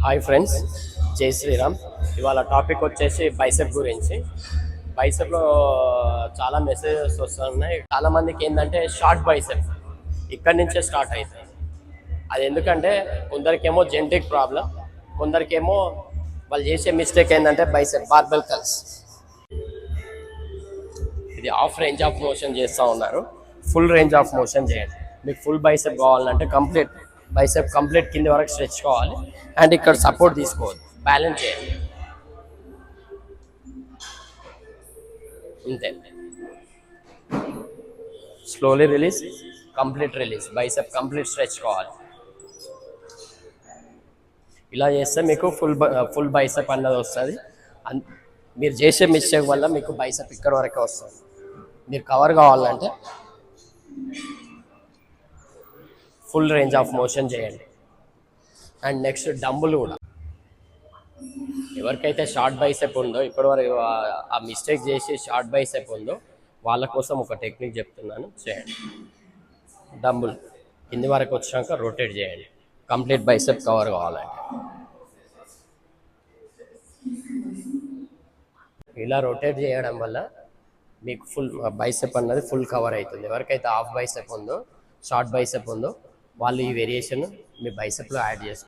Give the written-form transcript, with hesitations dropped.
Hi friends, జై శ్రీరామ్. ఇవాళ topic వచ్చేసి బైసెప్ గురించి. బైసెప్లో చాలా మెసేజెస్ వస్తున్నాయి. చాలామందికి ఏంటంటే షార్ట్ బైసెప్ ఇక్కడి నుంచే స్టార్ట్ అవుతుంది. అది ఎందుకంటే కొందరికేమో జెనెటిక్ ప్రాబ్లం, కొందరికేమో వాళ్ళు చేసే మిస్టేక్ ఏంటంటే బైసెప్ బార్బెల్ కల్స్. ఇది హాఫ్ రేంజ్ ఆఫ్ మోషన్ చేస్తూ ఉన్నారు. ఫుల్ రేంజ్ ఆఫ్ మోషన్ చేయండి. మీకు ఫుల్ బైసెప్ కావాలంటే బైసెప్ కంప్లీట్ కింది వరకు స్ట్రెచ్ కావాలి. అండ్ ఇక్కడ సపోర్ట్ తీసుకోవద్దు, బ్యాలెన్స్ చేయండి అంతే. Slowly release, complete release, bicep complete stretch కావాలి. ఇలా చేస్తే మీకు ఫుల్ బైసెప్ అన్నది వస్తుంది. మీరు చేసే మిస్టేక్ వల్ల మీకు బైసెప్ ఇక్కడ వరకే వస్తుంది. మీరు కవర్ కావాలంటే ఫుల్ రేంజ్ ఆఫ్ మోషన్ చేయండి. అండ్ నెక్స్ట్ డంబుల్ కూడా. ఎవరికైతే షార్ట్ బైసెప్ ఉందో, ఇప్పటివరకు ఆ మిస్టేక్ చేసి షార్ట్ బైసెప్ ఉందో వాళ్ళ కోసం ఒక టెక్నిక్ చెప్తున్నాను, చేయండి. డంబుల్ కింది వరకు వచ్చాక రొటేట్ చేయండి, కంప్లీట్ బైసెప్ కవర్ కావాలంటే. ఇలా రొటేట్ చేయడం వల్ల మీకు ఫుల్ బైసెప్ అన్నది ఫుల్ కవర్ అవుతుంది. ఎవరికైతే హాఫ్ బైసెప్ ఉందో, షార్ట్ బైసెప్ ఉందో వాళ్ళు ఈ వేరియేషన్ మీ బైసెప్లో యాడ్ చేస్తారు.